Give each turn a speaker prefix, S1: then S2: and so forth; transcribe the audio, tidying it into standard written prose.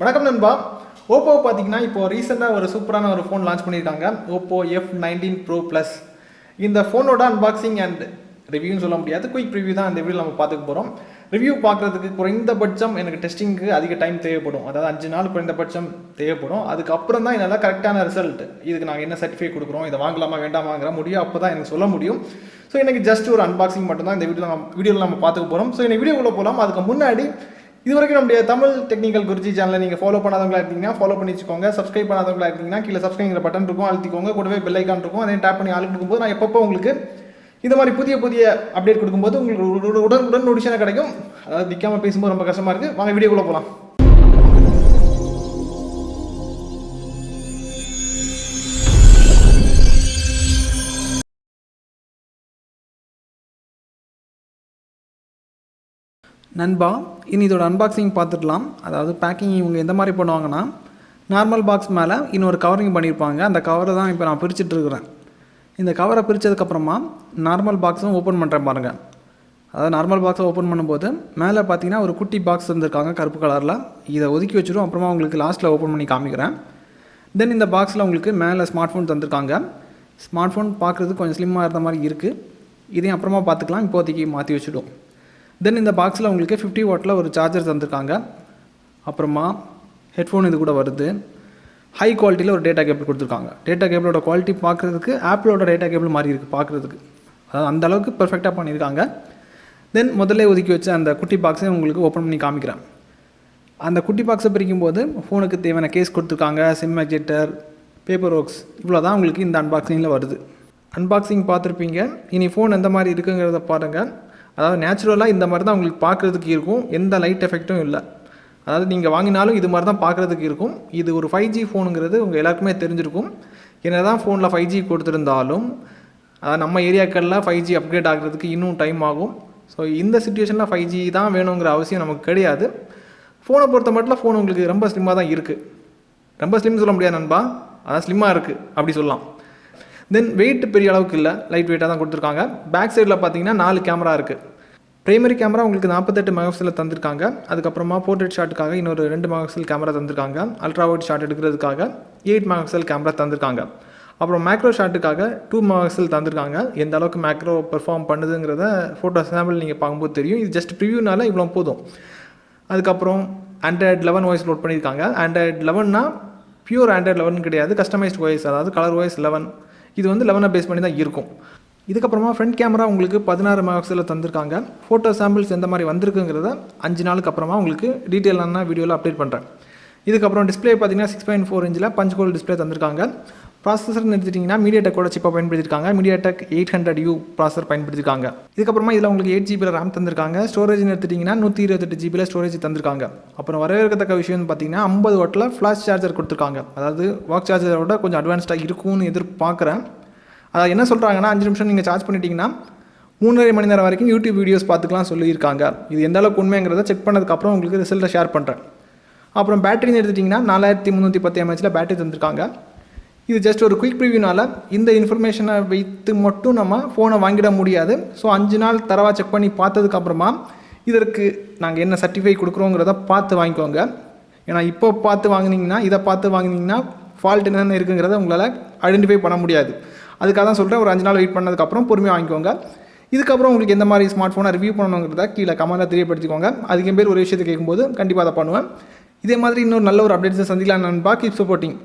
S1: வணக்கம் நண்பா. ஓப்போ பார்த்தீங்கன்னா இப்போ ரீசெண்டாக ஒரு சூப்பரான ஒரு ஃபோன் லான்ச் பண்ணியிருக்காங்க. Oppo F19 Pro Plus. இந்த ஃபோனோட அன்பாக்சிங் அண்ட் ரிவ்யூன்னு சொல்ல முடியாது, குயிக் ரிவ்யூ தான் இந்த வீடியோ நம்ம பார்த்துக்க போகிறோம். ரிவ்யூ பார்க்குறதுக்கு குறைந்தபட்சம் எனக்கு டெஸ்டிங்க்கு அதிக டைம் தேவைப்படும், அதாவது 5 நாள் குறைந்தபட்சம் தேவைப்படும். அதுக்கப்புறம் தான் என்னால் கரெக்டான ரிசல்ட், இதுக்கு நாங்கள் என்ன சர்டிஃபிகேட் கொடுக்குறோம், இதை வாங்கலாமா வேண்டாமாங்கிற முடியும், அப்போ தான் எனக்கு சொல்ல முடியும். ஸோ எனக்கு ஜஸ்ட் ஒரு அன்பாக்சிங் மட்டும் தான் இந்த வீடியோவில் நம்ம பார்த்துக்க போகிறோம். ஸோ இந்த வீடியோக்குள்ளே போகலாம். அதுக்கு முன்னாடி இது வரைக்கும் நம்முடைய தமிழ் டெக்னிக்கல் குருஜி சேனலை நீங்கள் ஃபாலோ பண்ணாதவங்களா இருந்தீங்கன்னா ஃபாலோ பண்ணி வச்சுக்கோங்க. சப்ஸ்கிரைப் பண்ணாதவங்களா இருந்தீங்கன்னா கீழே சப்ஸ்கிரைப் பட்டன் இருக்கும், அழுத்திக்கோங்க. கூடவே பெல் ஐக்கான் இருக்கும், அதையும் டேப் பண்ணி ஆள் கொடுக்கும்போது நான் எப்பப்போ உங்களுக்கு இந்த மாதிரி புதிய அப்டேட் கொடுக்கும்போது உங்களுக்கு உடன் நோட்டிஷனாக கிடைக்கும். அதாவது நிற்காமல் பேசும்போது ரொம்ப கஷ்டமாக இருக்குது. வாங்க வீடியோக்குள்ளே போகலாம். நண்பா, இனி இதோட அன்பாக்சிங் பார்த்துடலாம். அதாவது பேக்கிங் இவங்க எந்த மாதிரி பண்ணுவாங்கன்னா, நார்மல் பாக்ஸ் மேலே இன்னொரு கவரிங் பண்ணியிருப்பாங்க. அந்த கவரை தான் இப்போ நான் பிரிச்சுட்ருக்குறேன். இந்த கவரை பிரித்ததுக்கப்புறமா நார்மல் பாக்ஸும் ஓப்பன் பண்ணுறேன் பாருங்கள். அதாவது நார்மல் பாக்ஸை ஓப்பன் பண்ணும்போது மேலே பார்த்தீங்கன்னா ஒரு குட்டி பாக்ஸ் இருந்திருக்காங்க கருப்பு கலரில். இதை ஒதுக்கி வச்சுரும், அப்புறமா உங்களுக்கு லாஸ்ட்டில் ஓப்பன் பண்ணி காமிக்கிறேன். தென் இந்த பாக்ஸில் உங்களுக்கு மேலே ஸ்மார்ட் ஃபோன் தந்திருக்காங்க. ஸ்மார்ட் ஃபோன் பார்க்குறதுக்கு கொஞ்சம் ஸ்லிம்மாக இருந்த மாதிரி இருக்குது. இதையும் அப்புறமா பார்த்துக்கலாம், இப்போதைக்கு மாற்றி வச்சுடும். தென் இந்த பாக்ஸில் உங்களுக்கு 50 வாட்டில் ஒரு சார்ஜர் தந்திருக்காங்க. அப்புறமா ஹெட்ஃபோன் இது கூட வருது. ஹை குவாலிட்டியில் ஒரு டேட்டா கேபிள் கொடுத்துருக்காங்க. டேட்டா கேபிளோட குவாலிட்டி பார்க்குறதுக்கு ஆப்பிளோட டேட்டா கேபிள் மாதிரி இருக்குது பார்க்குறதுக்கு. அதாவது அந்தளவுக்கு பெர்ஃபெக்டாக பண்ணியிருக்காங்க. தென் முதல்ல ஒதுக்கி வச்ச அந்த குட்டி பாக்ஸை உங்களுக்கு ஓப்பன் பண்ணி காமிக்கிறேன். அந்த குட்டி பாக்ஸை பிரிக்கும்போது ஃபோனுக்கு தேவையான கேஸ் கொடுத்துருக்காங்க, சிம் எஜெக்டர், பேப்பர் ஒர்க்ஸ், இவ்வளோ தான் உங்களுக்கு இந்த அன்பாக்சிங்கில் வருது. அன்பாக்சிங் பார்த்துருப்பீங்க. இனி ஃபோன் எந்த மாதிரி இருக்குங்கிறத பாருங்கள். அதாவது நேச்சுரலாக இந்த மாதிரி தான் உங்களுக்கு பார்க்குறதுக்கு இருக்கும், எந்த லைட் எஃபெக்ட்டும் இல்லை. அதாவது நீங்கள் வாங்கினாலும் இது மாதிரி தான் பார்க்குறதுக்கு இருக்கும். இது ஒரு 5G ஃபோனுங்கிறது உங்கள் எல்லாருக்குமே தெரிஞ்சிருக்கும். என்ன தான் ஃபோனில் 5G கொடுத்துருந்தாலும் நம்ம ஏரியாக்களில் 5G அப்கிரேட் ஆகிறதுக்கு இன்னும் டைம் ஆகும். ஸோ இந்த சுச்சுவேஷனில் 5G தான் வேணுங்கிற அவசியம் நமக்கு கிடையாது. ஃபோனை பொறுத்த மட்டும் ஃபோன் உங்களுக்கு ரொம்ப ஸ்லிம்மாக தான் இருக்குது. ரொம்ப ஸ்லிம் சொல்ல முடியாது நண்பா, அதான் ஸ்லிம்மாக இருக்குது அப்படி சொல்லலாம். தென் வெயிட் பெரிய அளவுக்கு இல்லை, லைட் வெயிட்டாக தான் கொடுத்துருக்காங்க. பேக் சைடில் பார்த்தீங்கன்னா 4 கேமரா இருக்குது. பிரைமரி கேமரா உங்களுக்கு 48 மெகாபிக்சலில் தந்திருக்காங்க. அதுக்கப்புறமா போர்ட்ரேட் ஷாட்டுக்காக இன்னொரு 2 மெகாபிக்சல் கேமரா தந்திருக்காங்க. அல்ட்ரா வைட் ஷாட் எடுக்கிறதுக்காக 8 மெகாபிக்சல் கேமரா தந்திருக்காங்க. அப்புறம் மேக்ரோ ஷாட்டுக்காக 2 மெகாபிக்சல் தந்திருக்காங்க. எந்த அளவுக்கு மேக்ரோ பெர்ஃபார்ம் பண்ணுதுங்கிறத ஃபோட்டோ சாம்பிள் நீங்கள் பார்க்கும்போது தெரியும். இது ஜஸ்ட் ப்ரிவியூனால இவ்வளோ போதும். அதுக்கப்புறம் Android 11 வாய்ஸ் லோட் பண்ணியிருக்காங்க. Android 11னா பியூர் Android 11 கிடையாது, கஸ்டமைஸ்ட் வாய்ஸ், அதாவது கலர் வாய்ஸ் 11. இது வந்து 11 பேஸ் பண்ணி தான் இருக்கும். இதுக்கப்புறமா ஃப்ரண்ட் கேமரா உங்களுக்கு 16 மெகாபிக்சலில் தந்திருக்காங்க. ஃபோட்டோ சாம்பிள்ஸ் எந்த மாதிரி வந்திருக்குங்கிறத 5 நாளுக்கு அப்புறமா உங்களுக்கு டீட்டெயிலான வீடியோவில் அப்டேட் பண்ணுறேன். இதுக்கப்புறம் டிஸ்பிளே பார்த்தீங்கன்னா 6.4 இன்ச்சில் பஞ்ச் ஹோல் டிஸ்பிளே தந்திருக்காங்க. ப்ராசஸர்னு எடுத்துட்டிங்கன்னா மீடியாடெக்கோட சிப்பை பயன்படுத்தியிருக்காங்க. மீடியாடெக் 800U ப்ராசஸர் பயன்படுத்தியிருக்காங்க. இதுக்கப்புறமா இதில் உங்களுக்கு 8GB RAM தந்திருக்காங்க. ஸ்டோரேஜ்னு எடுத்துட்டிங்கன்னா 128GB ஸ்டோரேஜ் தந்திருக்காங்க. அப்புறம் வரவேற்கத்தக்க விஷயம்னு பார்த்தீங்கன்னா 50 வாட்டில் ஃப்ளாஷ் சார்ஜர் கொடுத்துருக்காங்க. அதாவது வாக் சார்ஜரோட கொஞ்சம் அட்வான்ஸ்டாக இருக்கும்னு எதிர்பார்க்குறேன். அதாவது என்ன சொல்கிறாங்கன்னா 5 நிமிஷம் நீங்கள் சார்ஜ் பண்ணிட்டீங்கன்னா 3.5 மணி நேரம் வரைக்கும் யூடியூப் வீடியோஸ் பார்த்துக்கலாம் சொல்லியிருக்காங்க. இது எந்த அளவுக்கு உண்மைங்கிறத செக் பண்ணதுக்கப்புறம் உங்களுக்கு ரிசல்ட்டை ஷேர் பண்ணுறேன். அப்புறம் பேட்டரின்னு எடுத்துட்டிங்கன்னா 4310 mAhல பேட்டரி தந்திருக்காங்க. இது ஜஸ்ட் ஒரு குயிக் ப்ரிவியூனால் இந்த இன்ஃபர்மேஷனை வைத்து மட்டும் நம்ம ஃபோனை வாங்கிட முடியாது. ஸோ 5 நாள் தரவாக செக் பண்ணி பார்த்ததுக்கப்புறமா இதற்கு நாங்கள் என்ன சர்டிஃபை கொடுக்குறோங்கிறத பார்த்து வாங்கிக்கோங்க. ஏன்னா இப்போ பார்த்து வாங்கினீங்கன்னா, இதை பார்த்து வாங்கினீங்கன்னா ஃபால்ட் என்னென்ன இருக்குங்கிறத உங்களால் ஐடென்டிஃபை பண்ண முடியாது. அதுக்காக தான் சொல்கிறேன், ஒரு 5 நாள் வெயிட் பண்ணதுக்கப்புறம் பொறுமையாக வாங்கிக்கோங்க. இதுக்கப்புறம் உங்களுக்கு எந்த மாதிரி ஸ்மார்ட் ஃபோனை ரிவ்யூ பண்ணணுங்கிறத கீழே கமெண்ட்டில் தெரியப்படுத்திக்கோங்க. அதுக்கு பேர் ஒரு விஷயத்தை கேட்கும்போது கண்டிப்பாக அதை பண்ணுவேன். இதே மாதிரி இன்னொரு நல்ல ஒரு அப்டேட்ஸை சந்திக்கலாம் நண்பா. Keep supporting.